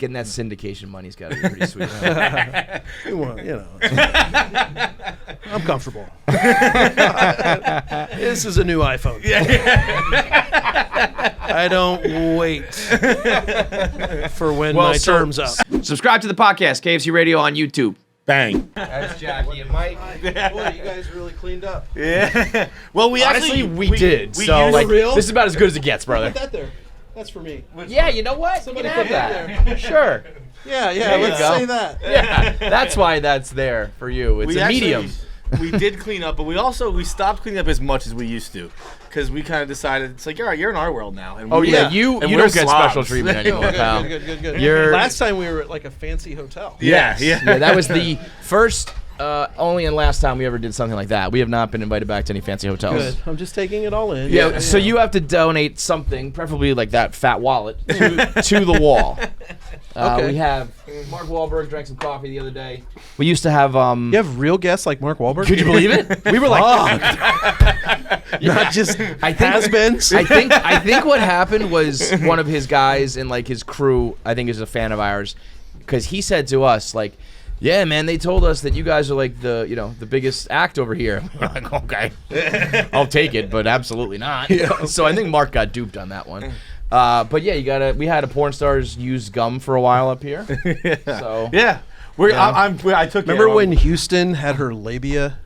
getting that syndication money's got to be pretty sweet. Well, I'm comfortable. This is a new iPhone. I don't wait for when my term's up. Subscribe to the podcast, KFC Radio on YouTube. Bang. That's Jackie and Mike. Boy, you guys really cleaned up. Yeah. Well, we Honestly, actually we did. We So, used like, real? this is about as good as it gets, brother. Put that there. That's for me. Yeah, you know what? Somebody you can put have that that. Sure. Yeah, There you let's go. say that. Yeah, that's why that's there for you. It's we a actually- medium. We did clean up, but we stopped cleaning up as much as we used to, because we kind of decided it's like you're in our world now. And Oh we, yeah, you and don't we're get slobs. special treatment anymore, pal. Good. You're- Last time we were at like a fancy hotel. Yeah. That was the first, only and last time we ever did something like that. We have not been invited back to any fancy hotels. Good. I'm just taking it all in. Yeah, so you have to donate something, preferably like that fat wallet, to the wall. Okay. We have Mark Wahlberg drank some coffee the other day. We used to have. You have real guests like Mark Wahlberg? Could you believe it? We were like, Not just I think has-beens? I think what happened was one of his guys in like his crew, I think, is a fan of ours, because he said to us like, "Yeah, man, they told us that you guys are like the biggest act over here." We're like, "Okay, I'll take it, but absolutely not." So I think Mark got duped on that one. But yeah, we had a porn stars use gum for a while up here. So Yeah. I took. Remember when Houston had her labia?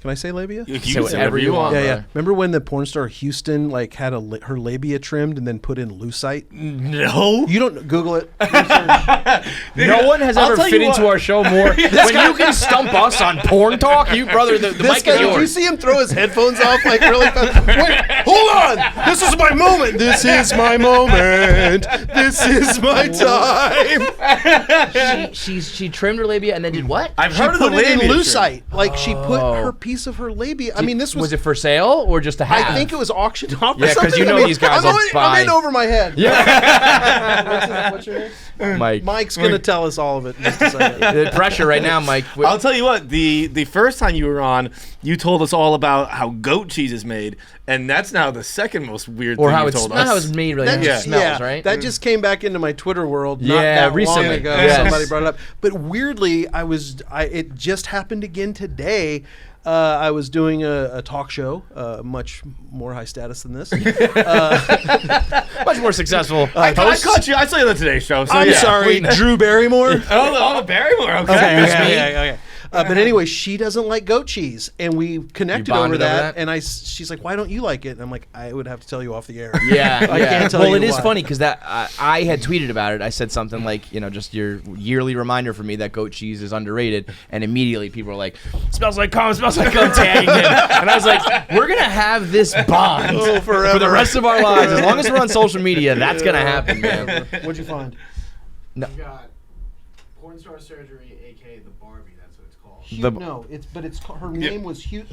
Can I say labia? You Say can whatever you want. Yeah. brother. Remember when the porn star Houston like had her labia trimmed and then put in lucite? No. You don't Google it. No one has I'll ever tell fit you into what. our show more. When you can stump us on porn talk, you brother, the This mic guy, is did you yours. see him throw his headphones off like really fast? Wait, hold on! This is my moment! This is my moment! This is my time! She trimmed her labia and then did what? I've She heard of the put it in labia lucite. Like she put Oh. her piece of her labia. I mean, this was it for sale or just to have? I think it was auctioned off. Yeah, or 'cause something. you know I mean, these guys will buy- I'm in over my head. Yeah. What's your name? Mike. Mike's gonna tell us all of it in just a second. The pressure right now, Mike. I'll tell you what. The first time you were on, you told us all about how goat cheese is made, and that's now the second most weird or thing how you it's told not us. how it's made, really. How it smells, right? That just came back into my Twitter world. Not Yeah, that recently. long ago. Yes. Somebody brought it up, but weirdly, it just happened again today. I was doing a talk show, much more high status than this. much more successful. I caught you. I saw you on the Today Show. So I'm yeah. sorry, Drew Barrymore. Oh, Barrymore. Okay. Okay. But anyway, she doesn't like goat cheese, and we connected You over bonded over that. that? And she's like, "Why don't you like it?" And I'm like, "I would have to tell you off the air." Yeah, I yeah. can't tell well, you it is why. funny because that I had tweeted about it. I said something like, just your yearly reminder for me that goat cheese is underrated, and immediately people were like, "Smells like cum, smells like cum," tagging him, and I was like, "We're gonna have this bond forever. for the rest of our lives as long as we're on social media. That's gonna happen, man." What'd you find? No. You got porn star surgery, aka the Barbie. That's what it's called. No, her name was Hugh.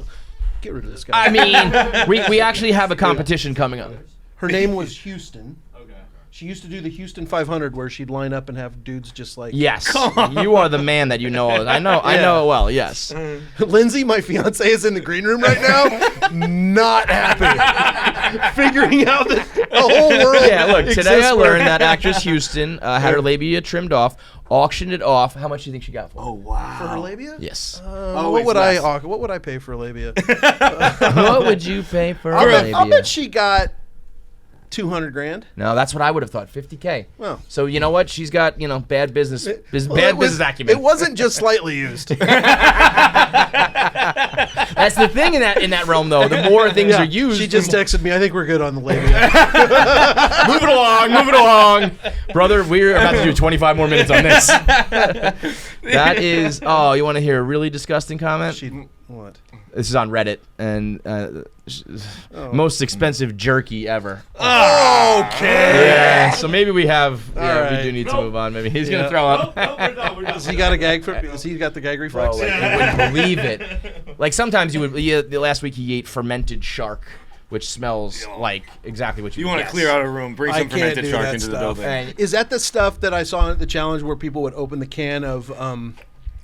Get rid of this guy. I mean, we actually have a competition coming up. Her name was Houston. Okay. She used to do the Houston 500 where she'd line up and have dudes just like Yes, you are the man that you know. I know it well. Yes. Lindsay, my fiance, is in the green room right now, not happy, figuring out that the whole world. Yeah, look, today I exists learned that actress Houston had her labia trimmed off, auctioned it off. How much do you think she got for it? Oh wow. for her labia. Yes. What would what would I pay for a labia? What would you pay for a I'll labia? bet she got $200,000. No, that's what I would have thought. $50K. Well. So you know what? She's got bad business Well, bad business acumen. It wasn't just slightly used. That's the thing in that realm, though. The more things are used, She just texted me. I think we're good on the labia. move it along, brother. We're about to do 25 more minutes on this. That is. Oh, you want to hear a really disgusting comment? What? This is on Reddit, and most expensive jerky ever. Okay. Yeah, so maybe we have. All Yeah, we right. do need to move on. Maybe he's Yeah. gonna throw up. Has he got a gag for? Has he got the gag reflex? Bro, like, you wouldn't believe it. Like sometimes you would. Yeah, the last week he ate fermented shark, which smells like exactly what you. You want to guess. clear out a room, bring I some can't fermented do shark that into the stuff. building. And Is that the stuff that I saw at the challenge where people would open the can of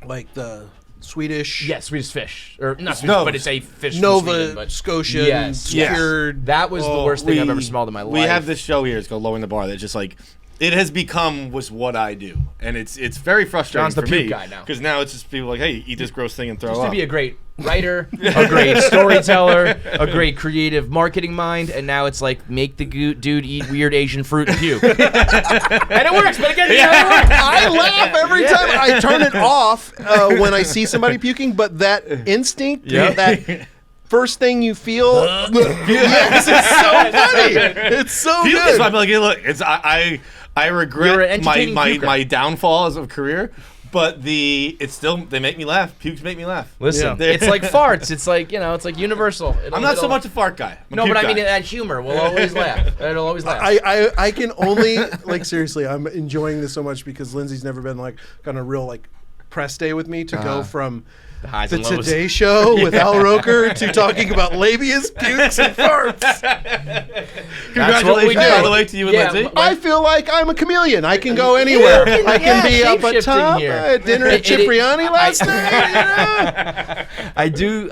like the Swedish? yeah, Swedish fish, or not Swedish, Nova. but it's a fish. from Nova Sweden, but Scotian Yes, yes. cured. That was the worst thing I've ever smelled in my life. We have this show here. It's called Lowering the Bar. That's just like it has become what I do, and it's very frustrating John's the for puke me guy now. because now it's just people like, hey, eat this gross thing and throw Used up. to be a great writer, a great storyteller, a great creative marketing mind, and now it's like make the dude eat weird Asian fruit and puke. And it works, but again, I laugh every time I turn it off when I see somebody puking, but that instinct, that first thing you feel, yes, it's so funny. It's so Puke good. is I'm like, hey, look, I You're an regret entertaining puker. my downfall as a career, but it's still they make me laugh. Pukes make me laugh. Listen, Yeah. it's like farts. It's like it's like universal. I'm not so much a fart guy. I'm a No, puke but I guy. mean that humor will always laugh. It'll always laugh. I can only like seriously. I'm enjoying this so much because Lindsay's never been like on a real like press day with me to go from the highs the and lows. Today Show with Al Roker to talking about labias, pukes, and farts. That's what we Congratulations, do. by the way, to you and Yeah, Lindsay. I feel like I'm a chameleon. I can go anywhere. I can be up at shape-shifting top here. at dinner at Cipriani last night. I do.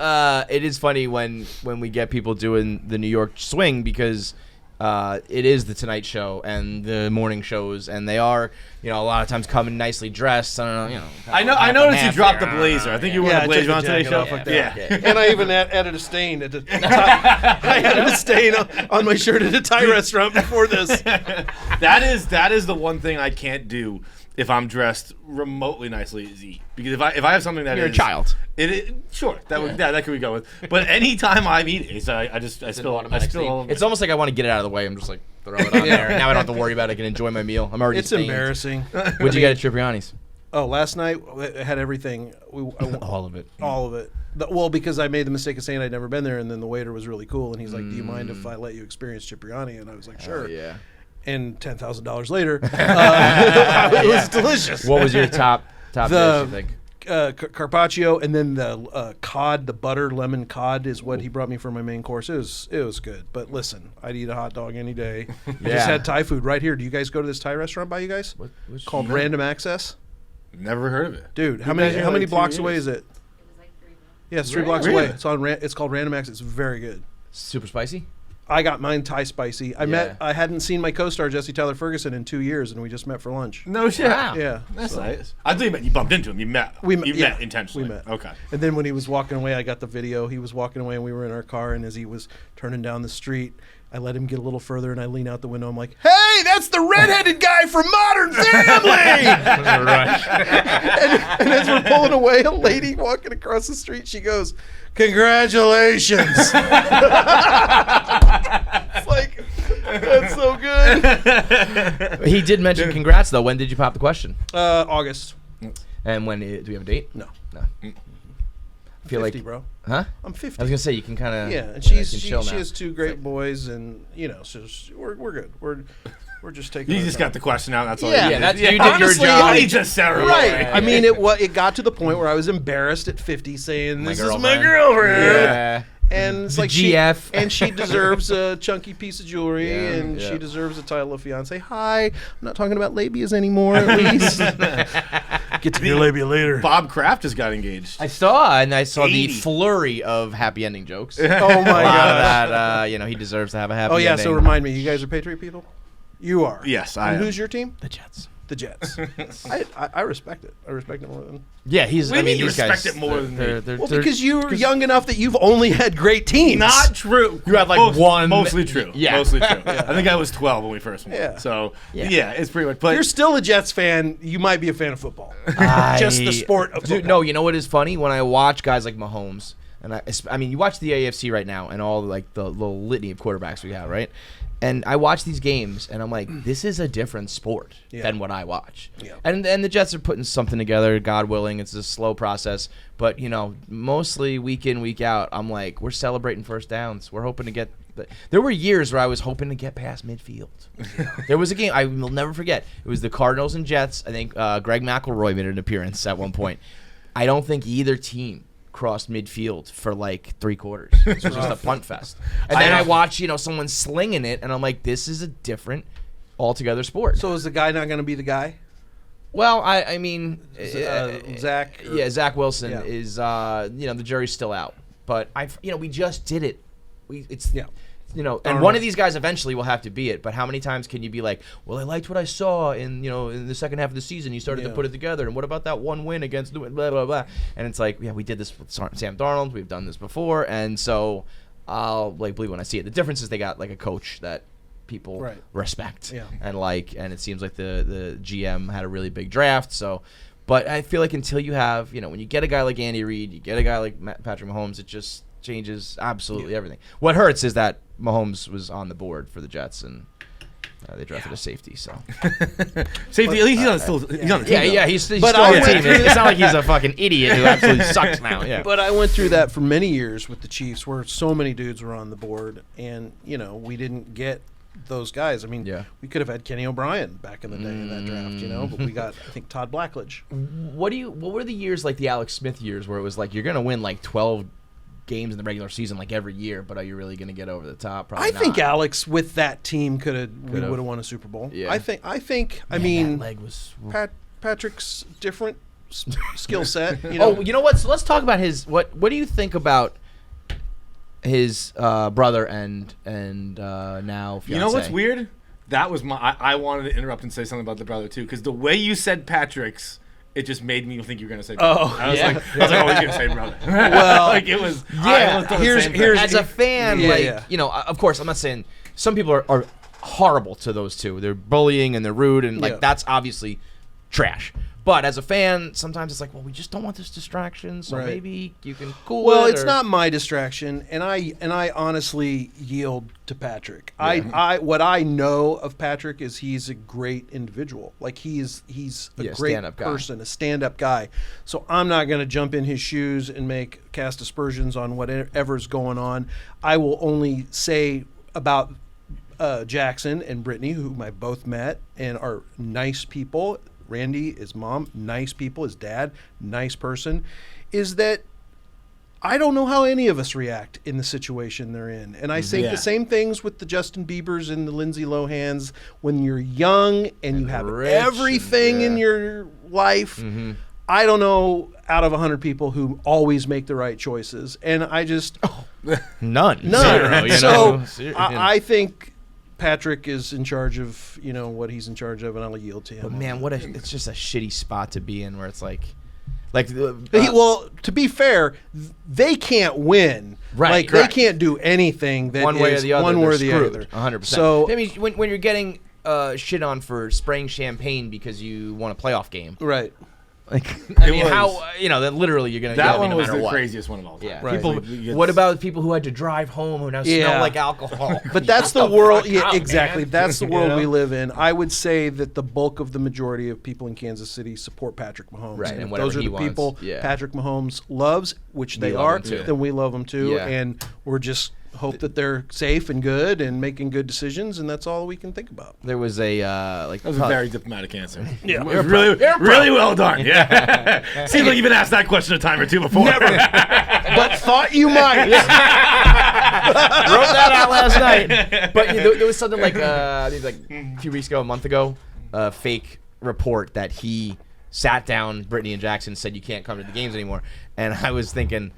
It is funny when we get people doing the New York swing because it is the Tonight Show and the morning shows, and they are a lot of times coming nicely dressed. I don't know. I noticed you dropped the blazer. I think you wore Yeah, the I blazer took on the today's jacket show. off like Yeah. that. And I even added a stain. I added a stain on my shirt at a Thai restaurant before this. That is the one thing I can't do if I'm dressed remotely nicely is eat. Because if I have something that You're a is child. Sure, that could we go with. But anytime I'm eating, I spill all of it. It's almost like I want to get it out of the way. I'm just like throw it on there. Now I don't have to worry about it. I can enjoy my meal. I'm already. It's stained. embarrassing. What'd you get at Cipriani's? Oh, last night I had everything. All of it. All of it. Well, because I made the mistake of saying I'd never been there, and then the waiter was really cool, and he's like, "Do you mind if I let you experience Cipriani?" And I was like, "Sure." Oh, yeah. And $10,000 later, it was delicious. What was your top dish, you think? Carpaccio, and then the cod, the butter lemon cod is what he brought me for my main course. It was good. But listen, I'd eat a hot dog any day. I just had Thai food right here. Do you guys go to this Thai restaurant by you guys? Called Random Access? Never heard of it. Dude, how Been there many like 2 blocks years. away is it? It was like 3 months. Yeah, it's 3 blocks Really? away. It's called Random Access. It's very good. Super spicy. I got mine Thai spicy. I hadn't seen my co-star Jesse Tyler Ferguson in 2 years, and we just met for lunch. No shit. Wow. Yeah, That's so- nice. I thought you bumped into him. You met. We You met met intentionally. We met. Okay. And then when he was walking away, I got the video. He was walking away, and we were in our car. And as he was turning down the street, I let him get a little further, and I lean out the window. I'm like, "Hey, that's the redheaded guy from Modern Family!" and as we're pulling away, a lady walking across the street, she goes, "Congratulations!" It's like, that's so good. He did mention congrats though. When did you pop the question? August. And when do we have a date? No. I feel 50, like, bro. huh? I'm 50. I was gonna say you can kind of Yeah, and she chill now. has 2 great boys, and so we're good. We're just taking. You our just time. got the question out. That's all. Yeah. you Yeah, did. that's you did your Honestly, job. You need just ceremony. Right. Yeah, I mean, it got to the point where I was embarrassed at 50 saying, My "This is my girlfriend." girlfriend." Yeah. And it's The like GF. she deserves a chunky piece of jewelry, Yeah, and yeah. she deserves a title of fiance. Hi, I'm not talking about labias anymore. At least get to your labia later. Bob Kraft just got engaged. I saw the 80. flurry of happy ending jokes. Oh A my lot of god. that, he deserves to have a happy Oh yeah. ending. So remind me, you guys are Patriot people. You are. Yes, I And am. who's your team? the Jets. The Jets. I respect it. I respect it more than. Yeah, he's. What do you I mean, mean you these respect guys, it more than me? they're, Well, because you're young enough that you've only had great teams. Not true. You had, like, one- Mostly true. Yeah. Mostly true. I think I was 12 when we first met. Yeah. So Yeah. it's pretty much. But You're still a Jets fan. You might be a fan of football. Just the sport of football. Dude, no, you know what is funny? When I watch guys like Mahomes, and I mean, you watch the AFC right now, and all like the little litany of quarterbacks we have, right? And I watch these games, and I'm like, this is a different sport than what I watch. Yeah. And the Jets are putting something together, God willing. It's a slow process, but mostly week in, week out, I'm like, we're celebrating first downs. We're hoping to get. There were years where I was hoping to get past midfield. There was a game I will never forget. It was the Cardinals and Jets. I think Greg McElroy made an appearance at one point. I don't think either team crossed midfield for like 3 quarters. It was just a punt fest. And then I watch, someone slinging it, and I'm like, this is a different, altogether sport. So is the guy not going to be the guy? Well, I mean, Zach? Yeah, Zach Wilson Yeah. is. The jury's still out, but we just did it. It's and one of these guys eventually will have to be it. But how many times can you be like, well, I liked what I saw in the second half of the season. You started to put it together. And what about that one win against blah, blah, blah. And it's like, yeah, we did this with Sam Darnold. We've done this before. And so I'll believe when I see it. The difference is they got a coach that people respect and and it seems like the GM had a really big draft. So, but I feel like until you have, when you get a guy like Andy Reid, you get a guy like Patrick Mahomes, it just changes absolutely everything. What hurts is that Mahomes was on the board for the Jets and they drafted a safety. So safety, at least he's on the team. Yeah, he's still on the team. It's not like he's a fucking idiot who absolutely sucks now. Yeah. But I went through that for many years with the Chiefs, where so many dudes were on the board, and we didn't get those guys. I mean, we could have had Kenny O'Brien back in the day in that draft, but we got, I think, Todd Blackledge. What were the years like the Alex Smith years where it was like you're gonna win 12 games in the regular season every year, but are you really gonna get over the top? Probably not. Think Alex with that team would have won a Super Bowl. Yeah. I think. I mean, that leg was Patrick's different skill set. Oh, you know what? So let's talk about his. What do you think about his brother and now fiance? You know what's weird? That was I wanted to interrupt and say something about the brother too, because the way you said Patrick's, it just made me think you were gonna say brother. I was like, oh, he's gonna say brother. Well, it was. Here's as a fan, of course, I'm not saying some people are horrible to those two. They're bullying and they're rude and that's obviously trash. But as a fan, sometimes it's like, well, we just don't want this distraction, so maybe you can cool it. Well, it's not my distraction, and I honestly yield to Patrick. Yeah. What I know of Patrick is he's a great individual. He's a great person, a stand-up guy. So I'm not going to jump in his shoes and cast aspersions on whatever's going on. I will only say about Jackson and Brittany, whom I both met and are nice people. Randy, his mom, nice people. His dad, nice person. Is that I don't know how any of us react in the situation they're in. And I think the same things with the Justin Biebers and the Lindsay Lohans. When you're young and you have everything in your life, I don't know out of 100 people who always make the right choices. And I just... None. Zero, I think... Patrick is in charge of what he's in charge of, and I'll yield to him. But man, it's just a shitty spot to be in, where it's like, well, to be fair, they can't win. Right, they can't do anything that one way or the other. 100%. So I mean, when you're getting shit on for spraying champagne because you won a playoff game, right? That literally you're gonna. That one no was the what. craziest one of all time. Yeah. Right. What about people who had to drive home who now smell like alcohol? But that's the world. Yeah, exactly. Man. That's the world we live in. I would say that the bulk of the majority of people in Kansas City support Patrick Mahomes. Right. And if those are the people Patrick Mahomes loves, which they are, then we love them too. Yeah. And we're just hope that they're safe and good and making good decisions, and that's all we can think about. There was a that was a very diplomatic answer. Yeah, really well done. Yeah, seems like you've been asked that question a time or two before. Never, but thought you might. Wrote that out last night. But there was something like a few weeks ago, a month ago, a fake report that he sat down Brittany and Jackson and said you can't come to the games anymore, and I was thinking.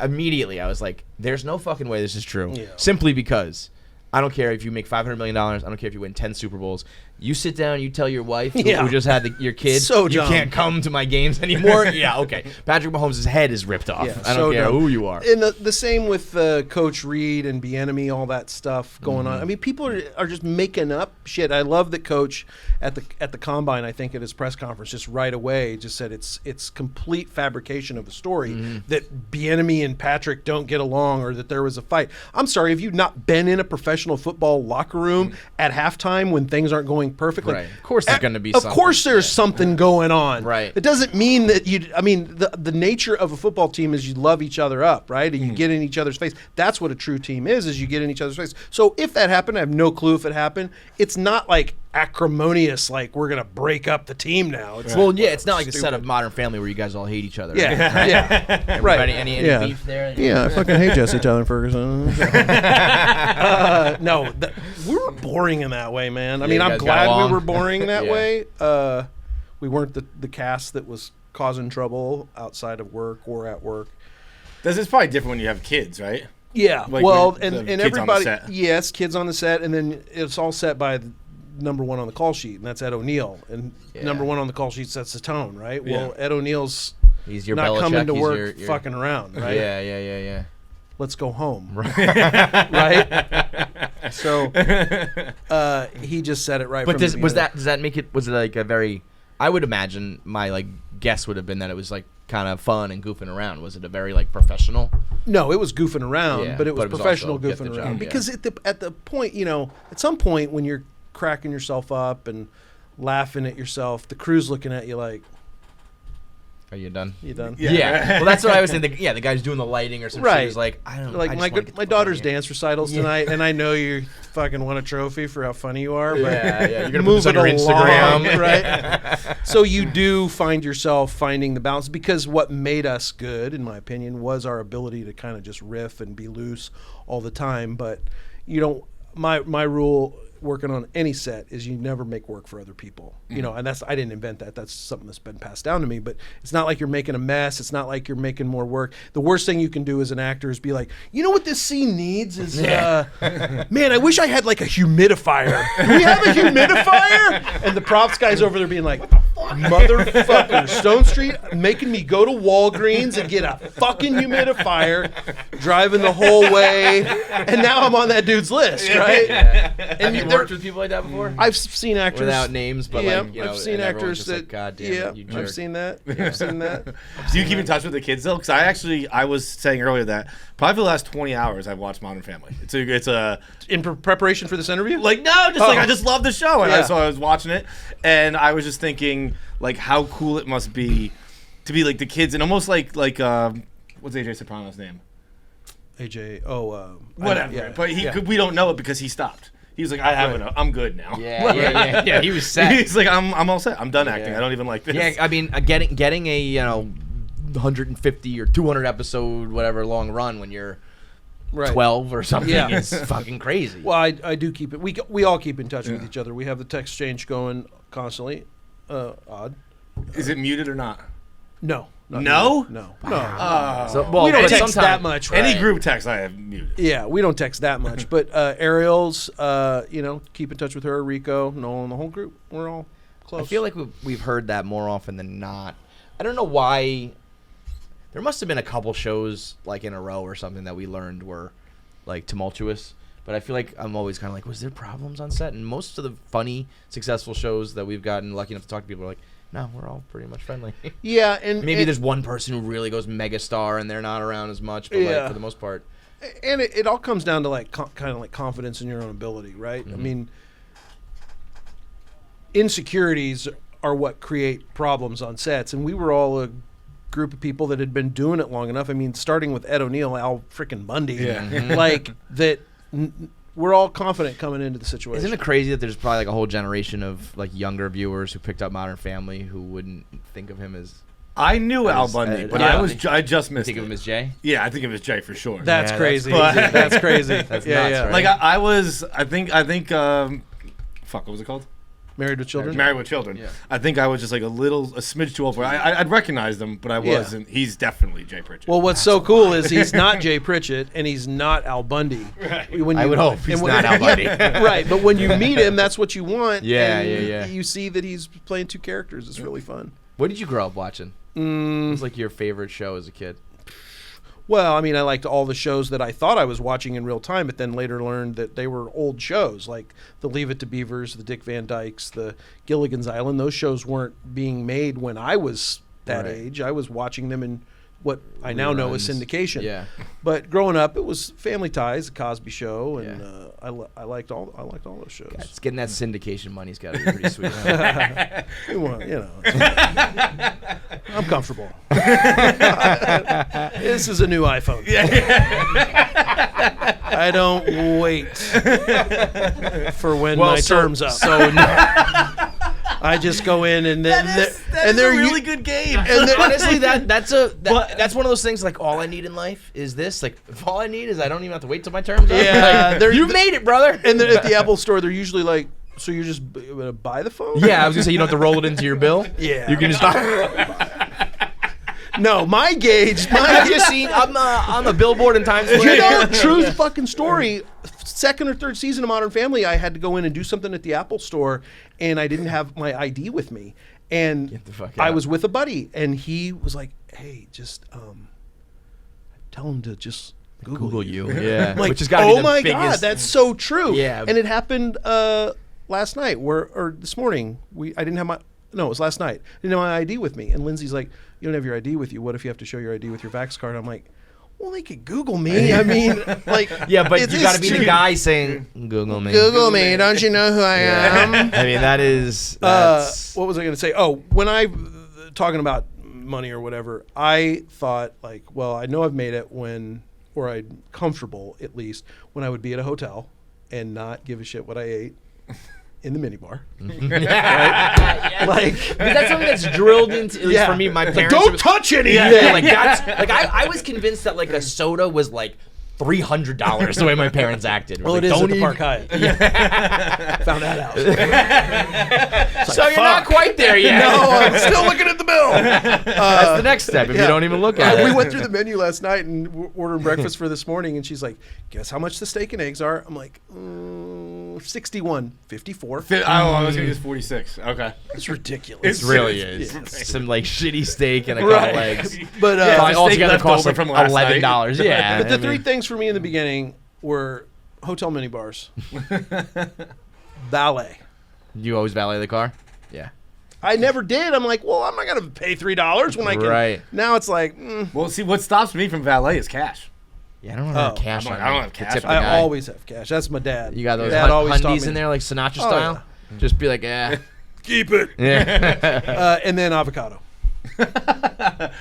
Immediately, I was like, there's no fucking way this is true. Yeah. Simply because I don't care if you make $500 million. I don't care if you win 10 Super Bowls. You sit down, you tell your wife who just had your kids, you can't come to my games anymore. Yeah, okay. Patrick Mahomes' head is ripped off. Yeah, I don't care who you are. And the same with Coach Reid and Bieniemy, all that stuff going on. I mean, people are just making up shit. I love that Coach at the Combine, I think at his press conference, just right away just said it's complete fabrication of the story that Bieniemy and Patrick don't get along or that there was a fight. I'm sorry, have you not been in a professional football locker room at halftime when things aren't going perfectly? Right. Of course there's going to be something. Of course there's something going on. Right. It doesn't mean that the nature of a football team is you love each other up, right? And you get in each other's face. That's what a true team is you get in each other's face. So if that happened, I have no clue if it happened. It's not like acrimonious, like we're going to break up the team now. It's it's not like the set of Modern Family where you guys all hate each other. Yeah, right? Right. Any beef there? Yeah, I fucking hate Jesse Tyler Ferguson. No, we were boring in that way, man. I mean, I'm glad we were boring that way. We weren't the cast that was causing trouble outside of work or at work. This is probably different when you have kids, right? Yeah, Like well, the and kids on the everybody, set. yes, kids on the set, and then it's all set by the number one on the call sheet, and that's Ed O'Neill. And number one on the call sheet sets the tone, right? Yeah. Well, Ed O'Neill's He's your not Belichick. coming to He's work your fucking around, right? Yeah. Let's go home, right? So he just said it right. But from does the does that make it? Was it like a very? I would imagine my like guess would have been that it was like kind of fun and goofing around. Was it a very like professional? No, it was goofing around, Yeah, but it was but it was professional also get the goofing job, around. yeah. Because at the point, at some point when you're cracking yourself up and laughing at yourself, the crew's looking at you like, Are you done? "You done?" Yeah. Well, that's what I was thinking. The guy's doing the lighting or something. Right. He was like, I don't know. Like my daughter's dance recitals tonight, and I know you fucking won a trophy for how funny you are, but Yeah. You're gonna move put this it on your along, Instagram, right? So you do find yourself finding the balance, because what made us good, in my opinion, was our ability to kind of just riff and be loose all the time. But you don't. My rule working on any set is you never make work for other people. And that's, I didn't invent that. That's something that's been passed down to me. But it's not like you're making a mess. It's not like you're making more work. The worst thing you can do as an actor is be like, you know what this scene needs is, man, I wish I had like a humidifier. Do we have a humidifier? And the props guy's over there being like, motherfucker, Stonestreet making me go to Walgreens and get a fucking humidifier, driving the whole way, and now I'm on that dude's list, right? Have you worked with people like that before? I've seen actors Without names, but yeah, like, I've seen and everyone's actors just like, that. God damn Yeah, it, you jerk. I've seen that. I've seen that. Do you keep in touch with the kids though? Because I was saying earlier that probably for the last 20 hours I've watched Modern Family. It's a In preparation for this interview, like I just love the show, and Yeah. so I was watching it, and I was just thinking like how cool it must be to be like the kids, and almost like what's AJ Soprano's name? AJ. Whatever, yeah, but yeah. we don't know it because he stopped. He was like, I have enough. I'm good now. Yeah. He was set. He's like, I'm all set. I'm done acting. I don't even like this. Yeah, I mean, getting a 150 or 200 episode whatever long run when you're Right. 12 or something Yeah. is fucking crazy. Well, I do keep it. We all keep in touch with each other. We have the text exchange going constantly. Odd. Is it muted or not? No. not No? really. No. So, well, We don't but text sometime- that much. Any right? group text I have muted. Yeah, we don't text that much. But Ariel's, keep in touch with her, Rico, Nolan, the whole group. We're all close. I feel like we've heard that more often than not. I don't know why. There must have been a couple shows like in a row or something that we learned were like tumultuous. But I feel like I'm always kind of like, was there problems on set? And most of the funny, successful shows that we've gotten lucky enough to talk to people are like, no, we're all pretty much friendly. Yeah, and Maybe there's one person who really goes megastar and they're not around as much, but Yeah. like for the most part. And it all comes down to like kind of like confidence in your own ability, right? I mean, insecurities are what create problems on sets, and we were all a group of people that had been doing it long enough. I mean, starting with Ed O'Neill, Al freaking Bundy, like that. We're all confident coming into the situation. Isn't it crazy that there's probably like a whole generation of like younger viewers who picked up Modern Family who wouldn't think of him as I knew Al As- Bundy, but yeah. I just missed think of him it. as Jay? Yeah, I think of him as Jay for sure. That's Yeah, crazy. that's- That's crazy. That's yeah, nuts, yeah. right? Like I think fuck, what was it called? Married with Children. Married with Children. Yeah. I think I was just like a smidge too old for it. I'd recognize them, but I Yeah. wasn't. He's definitely Jay Pritchett. Well, what's so cool is he's not Jay Pritchett and he's not Al Bundy. Right. When I would hope he's and when- not Al Bundy. Right, but when you meet him, that's what you want. Yeah, and yeah. You see that he's playing two characters. It's really fun. What did you grow up watching? What was like your favorite show as a kid? Well, I mean, I liked all the shows that I thought I was watching in real time, but then later learned that they were old shows, like the Leave It to Beavers, the Dick Van Dykes, the Gilligan's Island. Those shows weren't being made when I was that Right. age. I was watching them in what I now know as Reruns. syndication. Yeah. But growing up, it was Family Ties, The Cosby Show, and Yeah. I liked all those shows. It's getting that syndication money's got to be pretty sweet. Well, I'm comfortable. This is a new iPhone. I don't wait for when my term's up. So I just go in and then That is a really good game. And then, honestly, that's one of those things. Like all I need in life is this. Like if all I need is I don't even have to wait till my term's up. Yeah, Like, they're- you made it, brother. and then at the Apple store, they're usually like, "So you're just gonna buy the phone?" Yeah, I was gonna say you don't have to roll it into your bill. Yeah. You can just. No, my gauge. I've just seen on the billboard in Times Square. You know, true fucking story. Second or third season of Modern Family, I had to go in and do something at the Apple store, and I didn't have my ID with me. And Get the fuck I out. was with a buddy, and he was like, "Hey, just tell him to just Google you." Yeah, I'm like, which has got to be the my biggest. god, that's so true. Yeah. And it happened last night, or this morning. I didn't have my. No, it was last night. I didn't have my ID with me, and Lindsay's like, "You don't have your ID with you. What if you have to show your ID with your Vax card?" I'm like, "Well, they could Google me. I mean, like, Yeah, but it you got to is be true. the guy saying, "Google me." Google me. Don't you know who I am?" I mean, that's What was I going to say? Oh, when talking about money or whatever, I thought like, well, I know I've made it or I'm comfortable at least when I would be at a hotel and not give a shit what I ate in the minibar. like that's something that's drilled into. At least for me, my parents. Don't touch anything. Yeah, like that's like I was convinced that like a soda was like $300 the way my parents acted. Well, Like, it is at don't the even- Park Hyatt. Found that out. So you're not quite there yet. No, I'm still looking at the bill. That's the next step if you don't even look at it. We went through the menu last night and ordered breakfast for this morning, and she's like, "Guess how much the steak and eggs are?" I'm like, 61, 54. I was gonna use 46. Okay. It's ridiculous. It really is. Yeah. Some like shitty steak and a couple Right. eggs. But Yeah, Probably the altogether steak cost left like over from last night. $11. Yeah. But the I three mean- things for me in the beginning were hotel mini bars, valet. You always valet the car? Yeah. I never did. I'm like, well, I'm not gonna pay $3 when I can. Right. Now it's like, Well, see, what stops me from valet is cash. Yeah, I don't have cash I'm on like, I don't me. have The cash tip on of the I guy. always have cash. That's my dad. You got those Dad always taught hundies me in there like Sinatra Oh, style? Just be like, yeah. keep it. Yeah. And then avocado.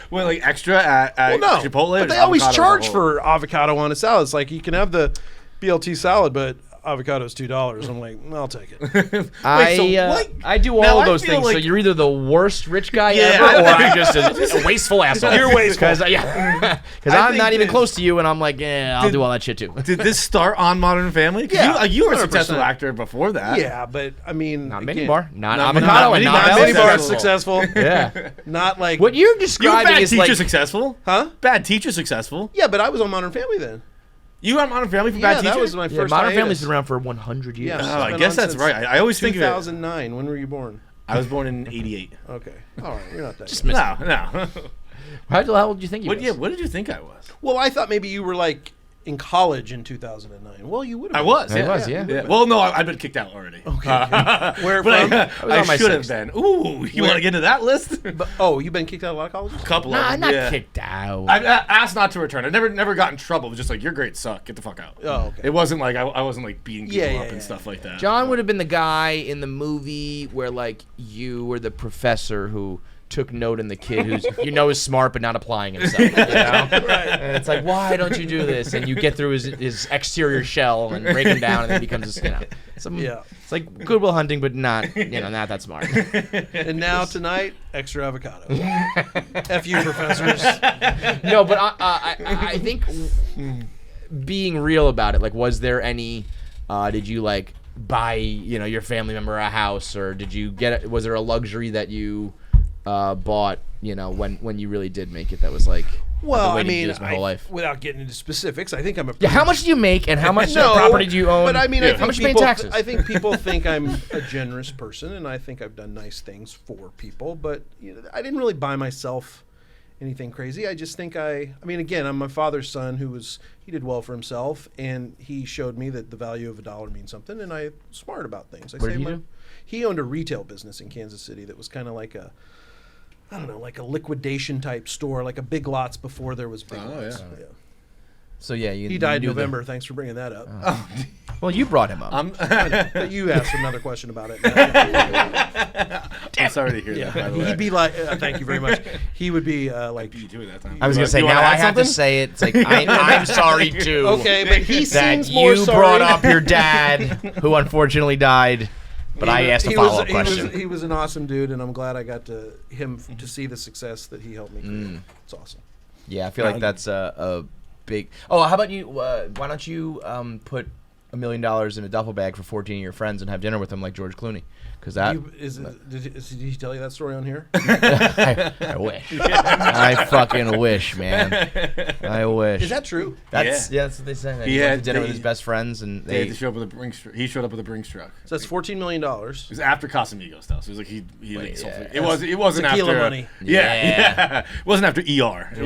Well, like extra at Well, no, Chipotle. but or they always avocado as a charge whole? for avocado on a salad. It's like you can have the BLT salad, but avocado's $2. I'm like, I'll take it. I do Now all I those feel things. So like- you're either the worst rich guy Yeah. ever, or I'm just a wasteful asshole. You're wasteful. Because I I'm think not even this- close to you, and I'm like, yeah, I'll do all that shit too. Did this start on Modern Family? 'Cause Yeah, you were a 100%. successful actor before that. Yeah, but I mean, Not again, mini bar, not Not avocado, mini and bar, not Not Not mini bar successful. successful. Yeah. Not like What you're You were describing bad is teacher like successful. Huh? Bad teacher successful. Yeah, but I was on Modern Family then. You were on Modern Family for Yeah, bad teacher? that was my yeah, first. Modern hiatus. Family's been around for 100 years. Yeah. Oh, I Been guess on that's since right. I always think of it. 2009. When were you born? I was born in '88. Okay. All right, you're not that. Just young. No. How old did you think you What? was? Yeah. What did you think I was? Well, I thought maybe you were like in college in 2009. Well, you would have. I was. I Yeah. was, yeah. Yeah. Well, no, I'd been kicked out already. Okay. Where But from? I on my should have sixth. been. Ooh, you want to get into that list? But, oh, you've been kicked out of a lot of colleges? Couple Nah, of I'm them. not Yeah. kicked out. I asked not to return. I never got in trouble. It was just like, your grades suck. Get the fuck out. Oh, okay. It wasn't like I wasn't like beating people Yeah, up yeah, and stuff like that. John would have been the guy in the movie where like you were the professor who took note in the kid who's is smart but not applying himself. You know? Right. And it's like, why don't you do this? And you get through his exterior shell and break him down, and then he becomes Yeah. It's like Goodwill Hunting, but not not that smart. And now tonight, extra avocado. F you, professors. No, but I think being real about it, like, was there any? Did you like buy your family member a house, or did you get? Was there a luxury that you bought? When you really did make it, that was like. Well, I've been I waiting to do mean, this my whole life. without getting into specifics, I think I'm a. Yeah, how much do you make, and how much No, property do you own? But I mean, I think how much do you pay in people, taxes? I think people think I'm a generous person, and I think I've done nice things for people. But I didn't really buy myself anything crazy. I just think I mean, again, I'm my father's son he did well for himself, and he showed me that the value of a dollar means something, and I'm smart about things. What did he do? He owned a retail business in Kansas City that was kind of like like a liquidation type store, like a Big Lots before there was Big Lots. yeah. So yeah, He died in November. Thanks for bringing that up. Well, you brought him up. But you asked another question about it. I'm sorry to hear that. By the way. He'd be like, thank you very much. He would be like, beat you that time. I was gonna say You now wanna I add have to something? say it. It's like I'm sorry too. okay, but he That seems more you sorry. brought up your dad, who unfortunately died. But I asked a follow-up He question. was an awesome dude, and I'm glad I got to see the success that he helped me create. It's awesome. Yeah, I feel like that's a big. Oh, how about you? Why don't you put $1 million in a duffel bag for 14 of your friends and have dinner with them like George Clooney. Because that did he tell you that story on here? I wish. I fucking wish, man. I wish. Is that true? That's what they say. He went to dinner with his best friends, and they had to show up with a Brinks. He showed up with a Brinks truck. So that's $14 million. It was after Casamigos stuff. So it was like he yeah. it wasn't Tequila after money. Yeah. It wasn't after ER. It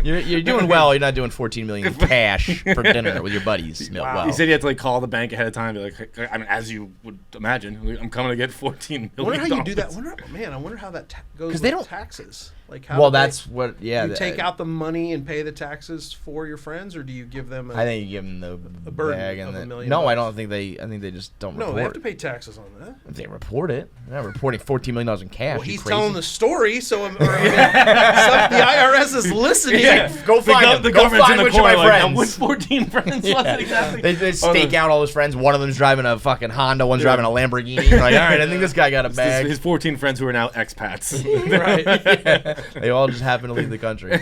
was, You're doing well. You're not doing $14 million in cash for dinner with your buddies. No, Wow. well. He said he had to like call the bank ahead of time. Be like, I mean, as you would imagine, I'm coming to get $14 million. I wonder how you do that. I wonder how that goes with they don't- taxes. Like how Well, do they- that's what. Yeah, you take out the money and pay the taxes for your friends, or do you give them? I think you give them the burden bag of and $1 million. No, I don't think they. I think they just don't no, report. they have to pay taxes on that. If they report it. They're not reporting $14 million in cash. Well, you he's crazy? telling the story, so the IRS is listening. Go find them. The Go government's find in the which of my corner. Like, friends. which 14 friends was it exactly? They stake out all his friends. One of them's driving a fucking Honda. One's driving a Lamborghini. Like, all right, I think this guy got a bag. His 14 friends who are now expats. Right. Yeah. They all just happen to leave the country.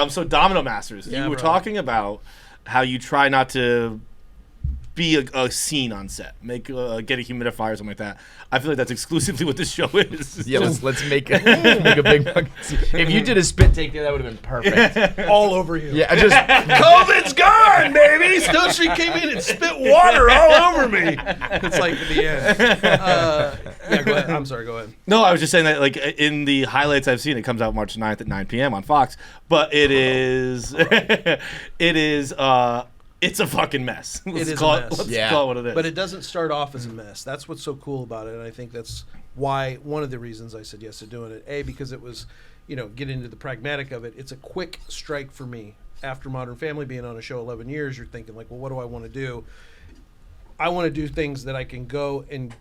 So Domino Masters, Yeah, you were bro. talking about how you try not to be a scene on set, get a humidifier or something like that. I feel like that's exclusively what this show is. Yeah, let's make a big fucking scene. If you did a spit take there, that would have been perfect. All over you. Yeah, just COVID's gone, baby. Stonestreet came in and spit water all over me. It's like the end. Yeah, go ahead. I'm sorry. Go ahead. No, I was just saying that, like, in the highlights I've seen, it comes out March 9th at 9 p.m. on Fox, but it is, it's a fucking mess. Let's call it what it is. But it doesn't start off as a mess. That's what's so cool about it, and I think that's why one of the reasons I said yes to doing it. A, because it was, get into the pragmatic of it. It's a quick strike for me. After Modern Family being on a show 11 years, you're thinking like, well, what do I want to do? I want to do things that I can go and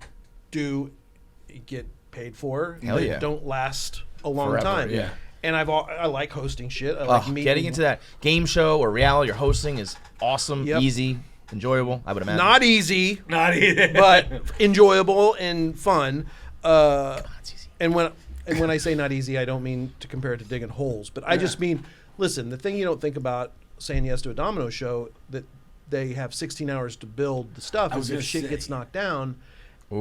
get paid for. Hell that yeah. Don't last a long Forever, time. yeah. And I like hosting shit. I like meeting. Getting into that game show or reality or hosting is awesome, Yep. easy, enjoyable, I would imagine. Not easy, Not either. but enjoyable and fun. It's easy. And when I say not easy, I don't mean to compare it to digging holes, but I just mean, listen, the thing you don't think about saying yes to a Domino show, that they have 16 hours to build the stuff, is if shit gets knocked down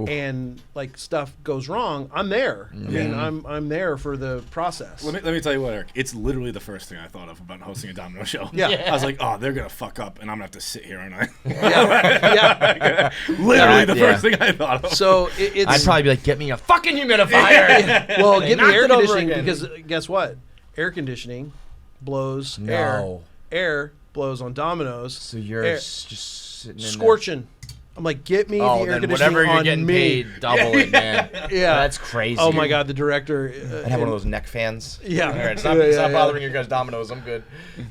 and like stuff goes wrong, I'm there. I mean, I'm there for the process. Let me tell you what, Eric. It's literally the first thing I thought of about hosting a Domino show. Yeah. I was like, oh, they're gonna fuck up, and I'm gonna have to sit here, aren't I? Yeah. Literally the first thing I thought of. So it's. I'd probably be like, get me a fucking humidifier. Well, get me Knocked air it over conditioning again. because guess what? Air conditioning blows air. No. Air blows on dominoes. So you're Air- just sitting in scorching. I'm like, get me there. Oh, the air then conditioning whatever you're on getting me. paid, double it, man. Yeah. That's crazy. Oh my God, the director. I'd have one of those neck fans. Yeah. All right, it's Yeah, not yeah. bothering your guys' dominoes. I'm good.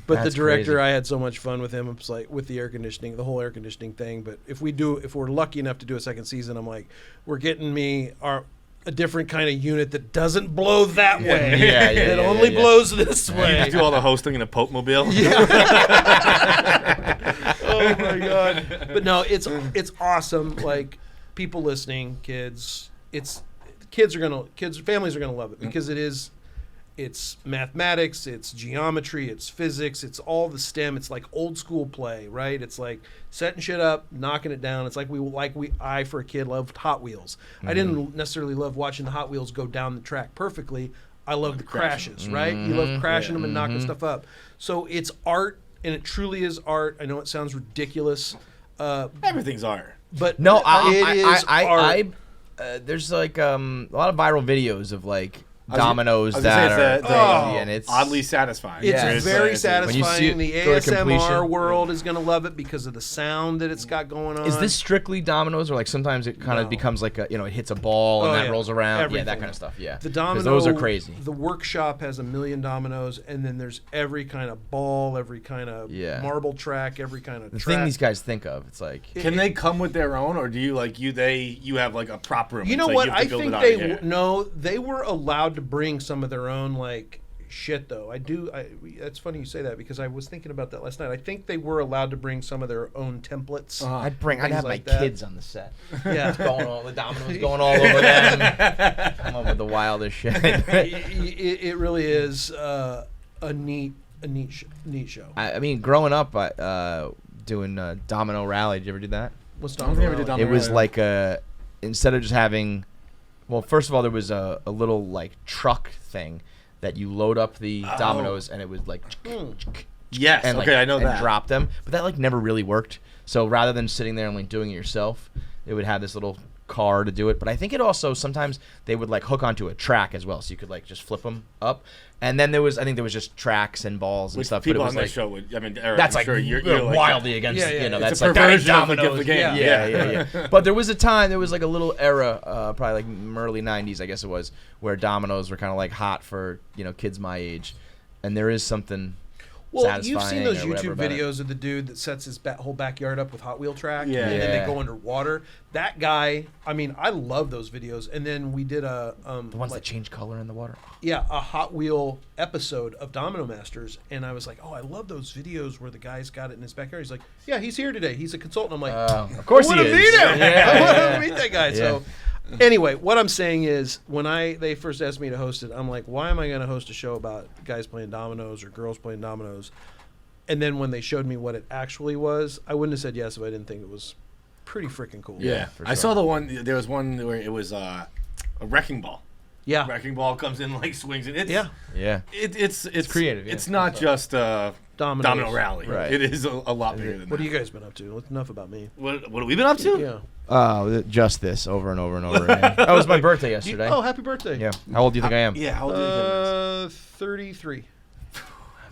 But That's the director, crazy. I had so much fun with him. It's like with the air conditioning, the whole air conditioning thing. But if we're lucky enough to do a second season, I'm like, we're getting me a different kind of unit that doesn't blow that way. Yeah, It yeah, only yeah. blows this You way. do all the hosting in a Pope mobile. Oh my God. But no, it's awesome. Like people listening, kids, families are gonna love it because it's mathematics, it's geometry, it's physics, it's all the STEM. It's like old school play, right? It's like setting shit up, knocking it down. It's like I for a kid loved Hot Wheels. I didn't necessarily love watching the Hot Wheels go down the track perfectly. I love the crashes, right? You love crashing them and knocking stuff up. So it's art, and it truly is art. I know it sounds ridiculous, Everything's art. but No, it is art. there's like a lot of viral videos of like dominoes I was gonna say that it's are the- crazy, and it's Oddly satisfying. It's Yeah. very It's when you see satisfying. it The go to ASMR completion. world is going to love it because of the sound that it's got going on. Is this strictly dominoes, or like sometimes it kind of No. becomes like it hits a ball and Oh, that yeah. rolls around, Everything. that kind of stuff. Yeah, The 'Cause domino? those are crazy. The workshop has 1,000,000 dominoes, and then there's every kind of ball, every kind of Yeah. marble track, every kind of The track. thing these guys think of, it's like Can they come with their own, or do you you have like a prop room? You and know so what? You have I to build think it out they of here? no, they were allowed to bring some of their own like shit though. It's funny you say that because I was thinking about that last night. I think they were allowed to bring some of their own templates. I'd things have like my that. kids on the set. Yeah. The dominoes going all over them. Come up with the wildest shit. It really is a neat show. I mean, growing up, doing Domino Rally. Did you ever do that? What's I don't think I ever did Domino? Domino It was Rally. like instead of just having, well, first of all, there was a little like truck thing that you load up the dominoes and it would like Yes. and, Okay, like, I know and that. drop them, but that like never really worked. So rather than sitting there and like doing it yourself, it would have this little car to do it. But I think it also sometimes they would like hook onto a track as well, so you could like just flip them up. And then there was just tracks and balls and Which stuff. people but it on was this like show would. I mean, Eric, that's I'm like sure you're like wildly against. Yeah, yeah, You know, it's that's a like that ain't perversion of the gift dominoes. of the game. Yeah. But there was a time, there was like a little era, probably like early '90s, I guess it was, where dominoes were kind of like hot for kids my age, and there is something. Well, you've seen those satisfying or YouTube whatever about it. videos of the dude that sets his whole backyard up with Hot Wheel track, Yeah. and then they Yeah. go underwater. That guy, I mean, I love those videos. And then we did a The ones that change color in the water. a Hot Wheel episode of Domino Masters, and I was like, oh, I love those videos where the guy's got it in his backyard. He's like, yeah, he's here today. He's a consultant. I'm like, Of course I he want to is. meet him. Yeah, I want yeah. to meet that guy. Yeah. So, anyway, what I'm saying is, when they first asked me to host it, I'm like, why am I going to host a show about guys playing dominoes or girls playing dominoes? And then when they showed me what it actually was, I wouldn't have said yes if I didn't think it was pretty freaking cool. Yeah. for I sure. saw the one. There was one where it was a wrecking ball. Yeah. Wrecking ball comes in like swings and it's Yeah. Yeah. It's creative, yeah. It's not just Dominoes. Domino Rally. Right. It is a lot bigger than What that. have you guys been up to? Enough about me. What have we been up to? Yeah. Oh, just this over and over and over again. That was my birthday yesterday. Oh, happy birthday. Yeah. How old do you think I am? Yeah. How old do you think 33.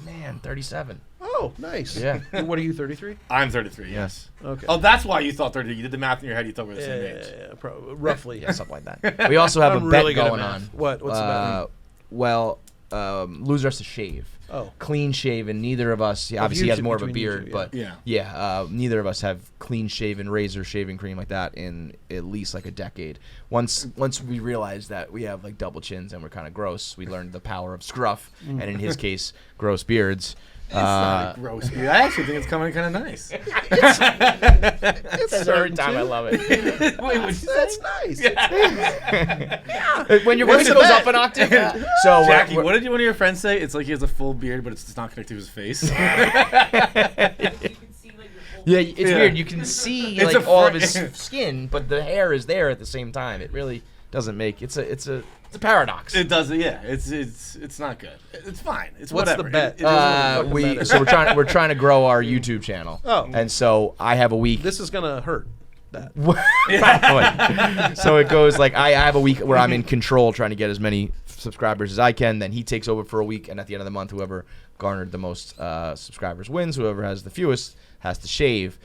Man, 37. Oh, nice. Yeah. What are you, 33? I'm 33. Yes. Okay. Oh, that's why you thought 30. You did the math in your head. You thought we were the same age. Yeah, probably, roughly. Yeah, something like that. We also have I'm a bet really good at going math. on. What? What's the bet? Well, loser has to shave. Oh. Clean shaven. Neither of us. Obviously, he has YouTube, more of a between you beard, two, but Yeah. neither of us have clean shaven razor shaving cream like that in at least like a decade. Once we realized that we have like double chins and we're kind of gross, we learned the power of scruff, and in his case, gross beards. It's not a gross beard. I actually think it's coming kind of nice. It's Every time I love it. Wait, what'd you say? That's nice. When your What's voice the goes bet? up an octave. So Jackie, what did one of your friends say? It's like he has a full beard, but it's just not connected to his face. You can see like your whole Yeah, it's Yeah. weird. You can see It's like a all of fr- his skin, but the hair is there at the same time. It really doesn't make it's a paradox. It doesn't. Yeah, it's not good. It's fine. It's What's the whatever. bet? It is what it is. fucking So we're trying to grow our YouTube channel. Oh. And so I have a week. This is going to hurt. That. Probably. So it goes like I have a week where I'm in control trying to get as many subscribers as I can. Then he takes over for a week, and at the end of the month, whoever garnered the most subscribers wins. Whoever has the fewest has to shave.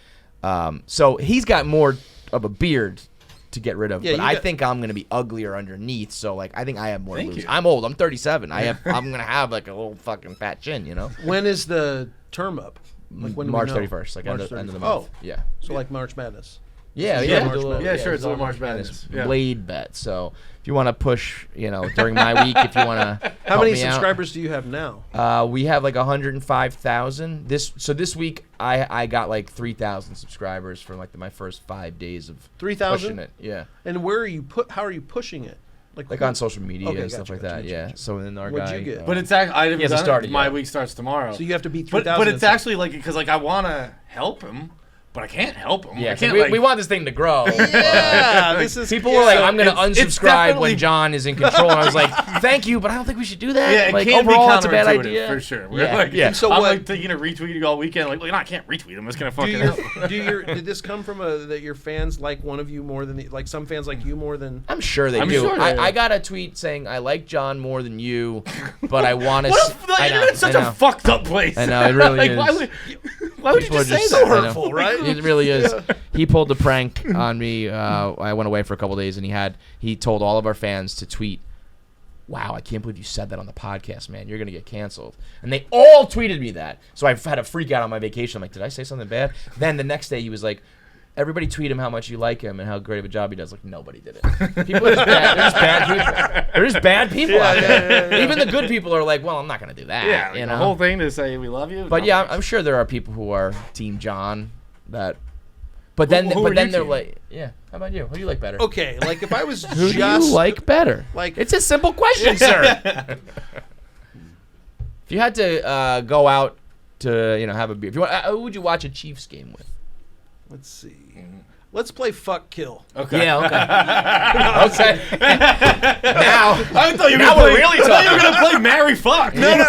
So he's got more of a beard to get rid of, Yeah, but you I got- think I'm gonna be uglier underneath. So like I think I have more to Thank lose. you. I'm old. I'm 37. I'm gonna have like a little fucking fat chin, When is the term up? Like when do we March know? 31st, like March end of the 31st. month. Oh, Yeah. so like March Madness. Yeah, March yeah, Madness. Yeah, sure, it's it's a little all March Madness. Yeah. Blade bet. So if you want to push, during my week, if you want to, How many subscribers do you have now? We have like 105,000. This week I got like 3,000 subscribers from like my first 5 days of 3,000? pushing it. Yeah, And where are you how are you pushing it? like on social media Okay, and stuff gotcha, like gotcha, that. gotcha, Yeah. gotcha. So then our What'd guy. you get? But it's I haven't He hasn't done started it. My yet. week starts tomorrow. So you have to beat but 3,000. it's actually like because like I want to help him, but I can't help him. Yeah, I 'cause can't we want this thing to grow. Yeah, this is People were like, yeah. "I'm gonna it's unsubscribe definitely- when John is in control," and I was like, "Thank you, but I don't think we should do that." Yeah, it like can be overall, it's a bad counterintuitive, idea for sure. We're Yeah, like, yeah. And so I'm what- like thinking of retweeting all weekend. Like, well, I can't retweet him. It's gonna fucking help. Did this come from that your fans like one of you more than like some fans like you more than? I'm sure they I'm do. sure they do. I got a tweet saying I like John more than you, but I want to. What if the internet's such a fucked up place? I know, it really like, is. Why would you People just are say just that? so So hurtful, right? It really is. He pulled the prank on me. I went away for a couple days, and he told all of our fans to tweet, "Wow, I can't believe you said that on the podcast, man. You're gonna get canceled." And they all tweeted me that. So I had a freak out on my vacation. I'm like, did I say something bad? Then the next day he was like, "Everybody tweet him how much you like him and how great of a job he does." Like nobody did it. People are just bad. They're just bad people. They're just bad people out there. Even the good people are like, "Well, I'm not gonna do that." Yeah, like you the know? whole thing to say we love you. But no. yeah, I'm sure there are people who are Team John that. But then, Who are you they're team? like, yeah. How about you? Who do you like better? Okay, like if I was Who just do you like better? like- It's a simple question, sir. If you had to go out to have a beer. If you want, who would you watch a Chiefs game with? Let's see. Let's play fuck kill. Okay. Yeah, okay. Okay. Now, I thought you were going to play marry fuck. No. Nah,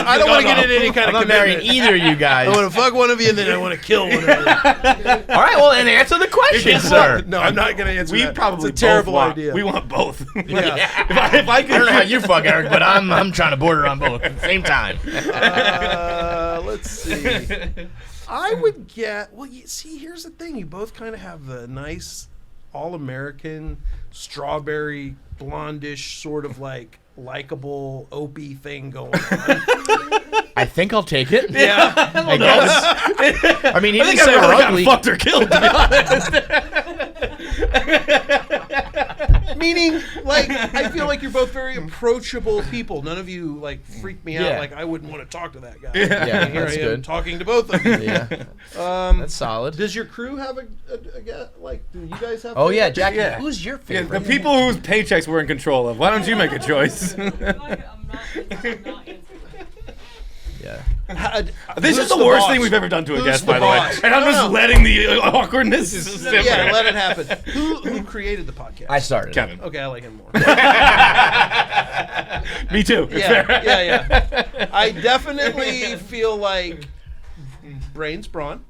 I don't want to get into any kind I'm of not marrying commitment. either of you guys. I want to fuck one of you and then I want to kill one of you. All right, well, then answer the question, sir. No, I'm not going to answer We that. probably it's a terrible both want, idea. We want both. Yeah. if I could, I don't know how you fuck, Eric, but I'm trying to border on both at the same time. Let's see. I would get. Well, here's the thing. You both kind of have the nice, all-American, strawberry, blondish, sort of like likable, opie thing going on. I think I'll take it. Yeah. I guess. I mean, he didn't I say think we're I've ugly. fucked or killed, to be honest. Meaning, like, I feel like you're both very approachable people. None of you like freak me out. Yeah. like I wouldn't want to talk to that guy. Yeah, And here that's I am good. talking to both of you. Yeah, that's solid. Does your crew have a like? Do you guys have? Oh yeah, Jackie. Yeah. Who's your Yeah, favorite? the people whose paychecks we're in control of. Why don't you make a choice? I'm not answering. Yeah. This is the worst thing we've ever done to a Who's guest, the by the boss? way. And I'm just letting the awkwardness simmer. Yeah, let it happen. Who created the podcast? I started. Kevin. Okay, I like him more. Me too. Yeah. I definitely feel like brains brawn.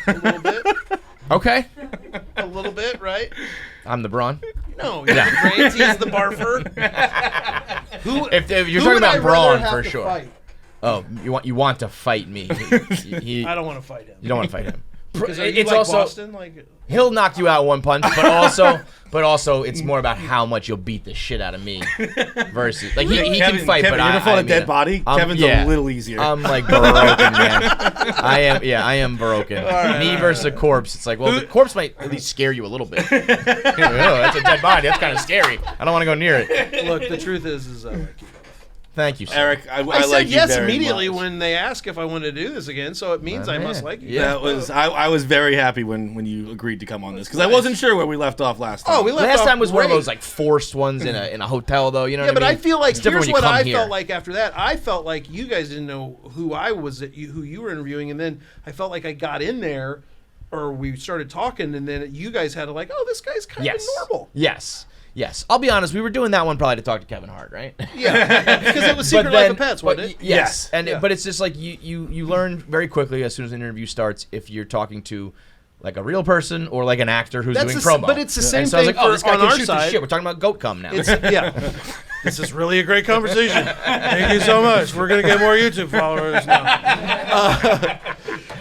A little bit. Okay. A little bit, right? I'm the brawn. No, yeah. Brains, he's the barfer. If you're Who talking would I about brawn, rather have for to sure. fight? Oh, you want to fight me? I don't want to fight him. You don't want to fight him. Because are you It's like also Boston? Like, he'll knock you out one punch, but also it's more about how much you'll beat the shit out of me versus like he Kevin, can fight, Kevin, but you ever fought I a dead body? I'm- Kevin's yeah. a little easier. I'm like broken, man. I am broken. Me versus a corpse. It's like, well, the corpse might at least scare you a little bit. Oh, that's a dead body. That's kind of scary. I don't want to go near it. look, the truth is I like you. Thank you, sir. Eric, I I like said you yes very immediately much. when they ask if I want to do this again, so it means My I must man. like you. Yeah. That was I was very happy when you agreed to come on this because I wasn't sure where we left off last time. Oh, we left Last off time was one of great. those like forced ones in a hotel, though. You know Yeah, what but I I mean? feel like It's different here's when you what come I here. felt like after that. I felt like you guys didn't know who I was, who you were interviewing, and then I felt like I got in there, or we started talking, and then you guys had to like, oh, this guy's kind of normal. Yes. I'll be honest. We were doing that one probably to talk to Kevin Hart, right? Yeah, because it was But Secret Life then- of Pets, but wasn't it? Yes, and Yeah. but it's just like you learn very quickly as soon as an interview starts if you're talking to like a real person or like an actor who's That's doing the s- promo. but it's the same and so I was thing like, oh, for- this guy on can our shoot side. this shit. We're talking about goat cum now. It's yeah. This is really a great conversation. Thank you so much. We're gonna get more YouTube followers now.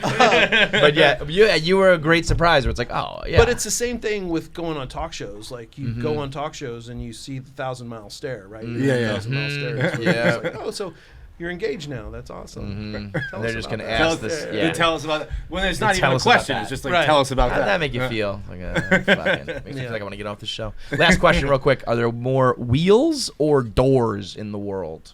But yeah, you were a great surprise. Where it's like, oh yeah. But it's the same thing with going on talk shows. Like you go on talk shows and you see the 1,000-mile stare, right? Yeah, yeah. 1,000-mile stare. It's Yeah. like, oh, so you're engaged now. That's awesome. Tell They're us just about gonna that. Tell ask us, this. they Yeah. tell us about it. When it's not Tell even a us about question, that. it's just like Right. tell us about How did that that. make you Yeah. feel? Like, fucking makes me Yeah. feel like I want to get off the show. Last question, real quick: are there more wheels or doors in the world?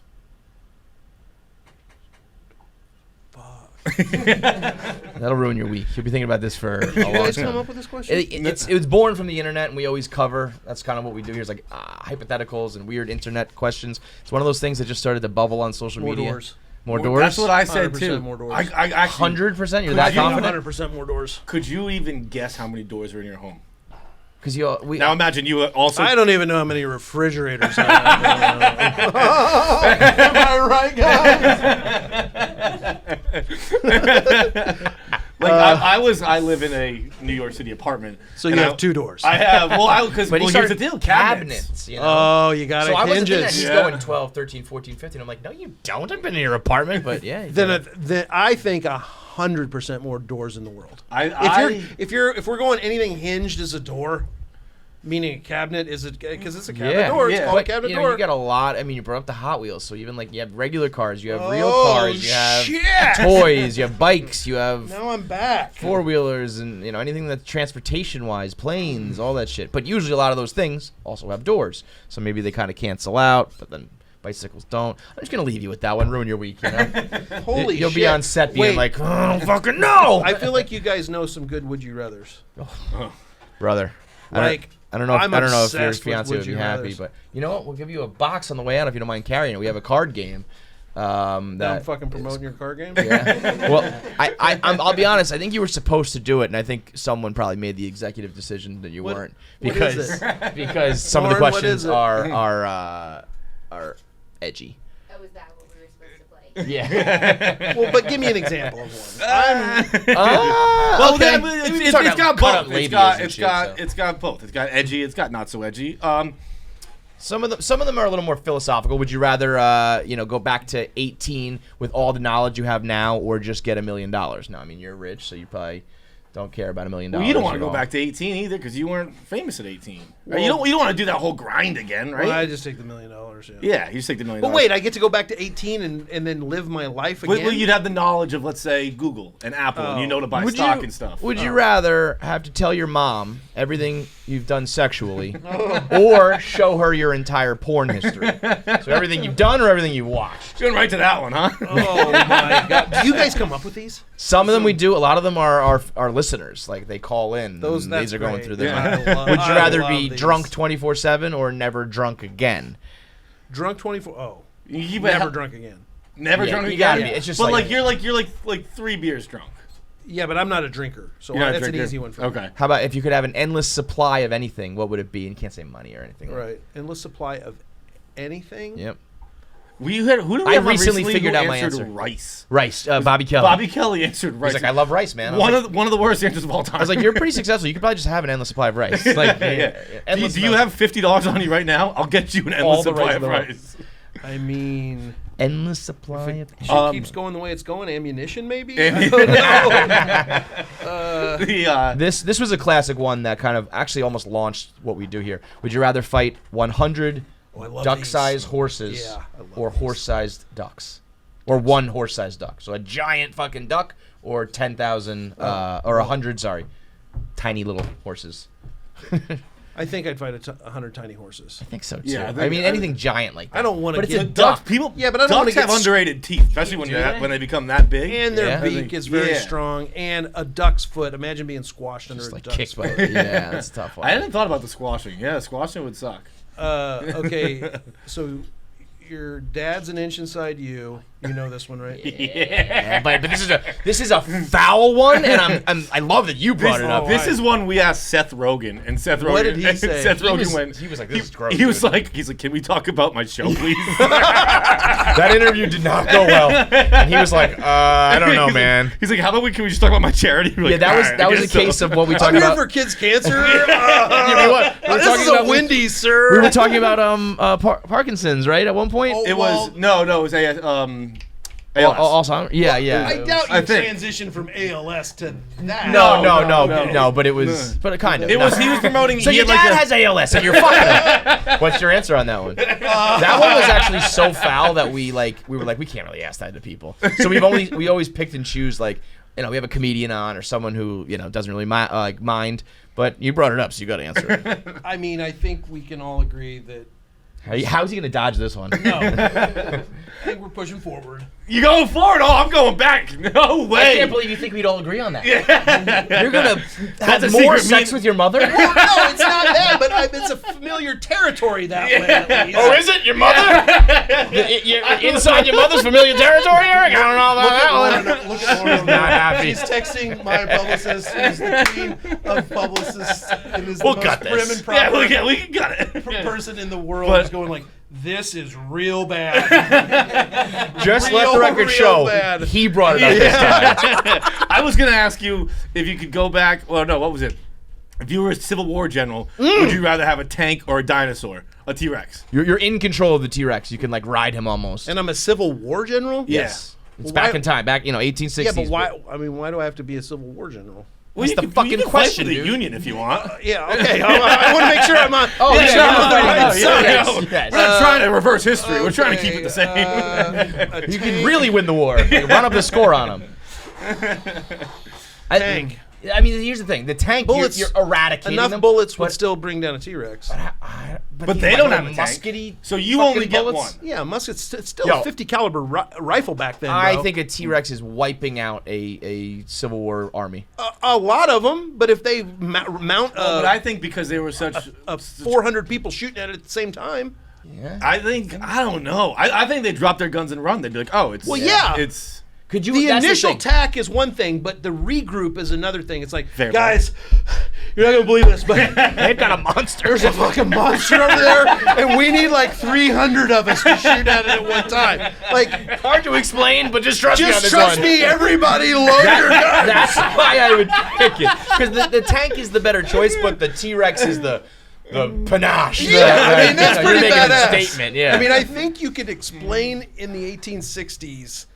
That'll ruin your week. You'll be thinking about this for a Did you long guys time. come up with this question? It was born from the internet, and we always cover. That's kind of what we do here. Is like hypotheticals and weird internet questions. It's one of those things that just started to bubble on social More media. doors. More Well, doors. That's what I said 100% too. more doors. I actually 100%. You're that you confident? 100% more doors. Could you even guess how many doors are in your home? Because we Now imagine you also. I don't even know how many refrigerators I have. Am I right, guys? I live in a New York City apartment. So you and have 2 doors. I have. Well, because But he here's the started deal. cabinets. You know? Oh, you got So it. I wasn't thinking that Hinges. he's Yeah. going 12, 13, 14, 15. I'm like, no, you don't. I've been in your apartment, but yeah. Then I think 100% more doors in the world. If we're going anything hinged as a door, meaning a cabinet, is it because it's a cabinet door? It's called a But, cabinet you know, door. you got a lot. I mean, you brought up the Hot Wheels, so even like you have regular cars, you have real Oh, cars, you have shit! toys, you have bikes, you have Now I'm back. 4-wheelers, and anything that's transportation-wise, planes, all that shit. But usually a lot of those things also have doors, so maybe they kind of cancel out. But then bicycles don't. I'm just gonna leave you with that one. Ruin your week. Holy You'll shit. be on set being Wait. like, oh, I don't fucking know, I feel like you guys know some good would you rathers. brother. Like, I don't know. I'm I don't know if your obsessed with fiance would would be you happy, rathers. but you know what? We'll give you a box on the way out if you don't mind carrying it. We have a card game I'm That fucking promoting your card game. yeah. Well, I'll be honest. I think you were supposed to do it, and I think someone probably made the executive decision that you weren't what is because some of the Lauren, what questions is it? are edgy. Oh, was that what we were supposed to play? Yeah. Well, but give me an example of one. Well, okay. it's Talking got about cut out both. labias and shit, so. It's got both. It's got edgy. It's got not so edgy. Some of them are a little more philosophical. Would you rather go back to 18 with all the knowledge you have now, or just get $1 million? Now, I mean, you're rich, so you probably don't care about $1 million. Well, you don't want to at go all. back to 18 either because you weren't famous at 18. You don't want to do that whole grind again, right? Well, I just take the $1 million. Yeah. Yeah, you just take the $1 million. But wait, I get to go back to 18 and then live my life again. Well, you'd have the knowledge of, let's say, Google and Apple, and you know to buy stock and stuff. Would you rather have to tell your mom everything you've done sexually, or show her your entire porn history? So everything you've done or everything you watched? Going right to that one, huh? Oh my god! Do you guys come up with these? Some of them we do. A lot of them are our listeners. Like they call in. Those and that's these are going great. through their Yeah, mind. Would you rather be these. drunk 24/7 or never drunk again? Drunk 24? Oh, You never drunk again. Never Yeah, drunk you again. gotta be. It's just but like- you're like 3 beers drunk. Yeah, but I'm not a drinker, so You're not a that's an drinker? easy one for me. Okay. How about if you could have an endless supply of anything? What would it be? And you can't say money or anything. Right. Endless supply of anything. Yep. Who did we I have recently who figured out my answered answer. rice? Rice. Bobby Kelly. Bobby Kelly answered rice. He's like, I love rice, man. I was one like, of the worst answers of all time. I was like, you're pretty successful. You could probably just have an endless supply of rice. Like, endless do you amount. have $50 on you right now? I'll get you an endless All the supply rice of in the world. rice. I mean, endless supply of shit keeps going the way it's going. Ammunition, maybe. This was a classic one that kind of actually almost launched what we do here. Would you rather fight 100 I love duck-sized horses Yeah, I love or these. horse-sized ducks? Or one horse-sized duck. So a giant fucking duck or 10,000 or 100, sorry, tiny little horses. I think I'd fight 100 tiny horses. I think so too. Yeah, I mean anything giant like that. I don't want to But it's get a Ducks, duck. people. Yeah, but I don't wanna ducks have get underrated teeth, especially when Do they? when they become that big. And their Yeah. beak is very Yeah. strong, and a duck's foot. Imagine being squashed under Just a like duck's kicked by foot. yeah, that's a tough one. I hadn't thought about the squashing. Yeah, squashing would suck. Okay, so your dad's an inch inside you. You know this one, right? Yeah, but this is a foul one, and I love that you brought it up. This is one we asked Seth Rogen, and Seth Rogen. What did he say? Seth He Rogen was- went. he was like, "This is gross, He was dude." like, "Can we talk about my show, please?" That interview did not go well, and he was like, "I don't know, man." He's like, "How about can we just talk about my charity?" We're Yeah, like, that was "Alright, that I was a guess so." case of what we I'm talked here about. for kids' cancer. Yeah, what? We were This talking is a about- Wendy's, sir. We were talking about Parkinson's, right? At one point. Oh, It was Well- no, it was Well, ALS. Alzheimer's. Yeah, yeah. I doubt I you think- transitioned from ALS to that. No. But it was, but it kind of. It was. He was promoting. So he your had dad like has ALS, and you're fucking him. What's your answer on that one? That one was actually so foul that we were like, we can't really ask that to people. So we always picked and choose, like, we have a comedian on or someone who doesn't really mind. But you brought it up, so you got to answer it. I mean, I think we can all agree that. How's he gonna dodge this one? No. I think we're pushing forward. You going forward? Oh, I'm going back. No way. I can't believe you think we'd all agree on that. You're gonna have a more secret sex mean- with your mother? No, it's not that, but it's a familiar territory that way. At least. Oh, is it your mother? Inside your mother's familiar territory, Eric? I don't know about that one. Look at Lauren. Not happy. He's texting my publicist, who's the queen of publicists, and is We'll the cut most prim this. and proper Yeah, we got it. person in the world. But- Who's going like, this is real bad. Just let Real, the record real show bad. he brought it up this time. I was gonna ask you if you could go back. Well, no, what was it? If you were a Civil War general, would you rather have a tank or a dinosaur, a T-Rex? You're in control of the T-Rex. You can like ride him almost. And I'm a Civil War general? Yes. It's Well, back why- in time. Back 1860s. Yeah, but why? I mean, why do I have to be a Civil War general? Well, That's the you can fucking fight question, for the dude. Union if you want. Yeah, okay. I want to make sure I'm on. Oh, make yeah, sure I'm on the yeah, right yeah, side. yeah. We're Yes. not trying to reverse history. We're trying to keep it the same. You can really win the war. Like, run up the score on him. Tank. I mean, here's the thing: the tank, Bullets- you're eradicating Enough them, bullets would but- still bring down a T-Rex. But he they might don't go have a tank. muskety. So you fucking only get bullets. one. Yeah, musket's it's still Yo. a 50 caliber rifle back then. I bro. think a T-Rex is wiping out a Civil War army. a lot of them, but if they mount But I think because they were such 400 people shooting at it at the same time, Yeah. I don't know. I think they drop their guns and run. They'd be like, oh, it's it's. Could you? The that's initial thing. attack is one thing, but the regroup is another thing. It's like, Fair guys, you're not gonna believe this, but They've got a monster. there's a fucking monster over there, and we need like 300 of us to shoot at it at one time. Like, Hard to explain, but just trust me on just this trust one. me, everybody, load your guns. That's why I would pick it. Because the tank is the better choice, but the T-Rex is the panache. Yeah, I mean, that's You're pretty making badass. a statement, yeah. I mean, I think you could explain in the 1860s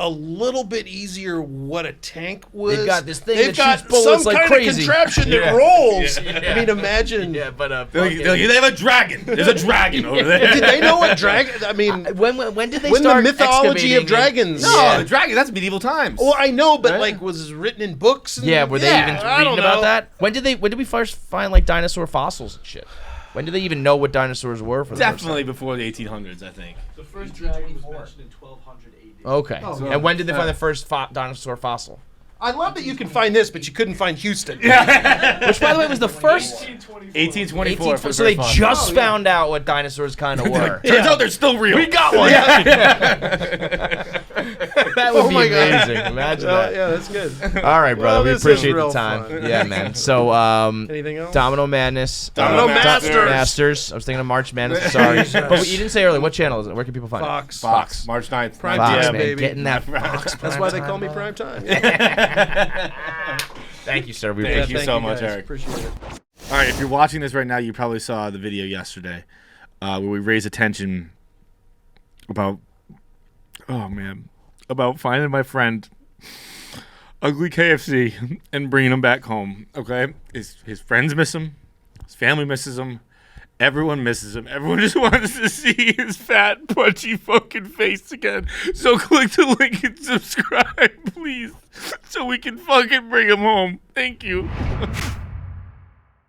a little bit easier what a tank was. They've got this thing They've that got shoots bullets some like kind crazy. of contraption Yeah. that rolls. Yeah. I mean, imagine. Yeah, but They have a dragon. There's a dragon over there. Did they know what dragon? I mean, when did they when the start mythology of excavating dragons. No, the dragon. That's medieval times. Well, I know, but Right. like, was it written in books? And, Yeah, were they even I reading don't about know. that? When did we first find like dinosaur fossils and shit? When did they even know what dinosaurs were? For the first Definitely before the 1800s, I think. The first dragon was mentioned in 1200 AD. time? Okay. Oh, And when did they find the first dinosaur fossil? I love that you can find this, but you couldn't find Houston. Which, by the way, was the first. 1824. 18, for the so they first just found out what dinosaurs kind of were. Turns out they're still real. We got one. That would Oh be my God. amazing. Imagine that. Yeah, that's good. All right, brother. Well, we this is appreciate real the time. fun. Yeah, man. So, Anything else? Domino Madness. Domino Masters. Masters. I was thinking of March Madness. Sorry. But you didn't say earlier. What channel is it? Where can people find Fox. Fox. March 9th. Prime it? Fox, time, man. baby. Getting that Fox. That's prime why they time, call me bro. prime time. Thank you, sir. We Thank appreciate you so much, guys. Eric. Appreciate it. All right, if you're watching this right now, you probably saw the video yesterday where we raised attention about, about finding my friend Ugly KFC and bringing him back home. Okay, his friends miss him, his family misses him, everyone misses him. Everyone just wants to see his fat, punchy fucking face again. So click the link and subscribe, please, so we can fucking bring him home. Thank you.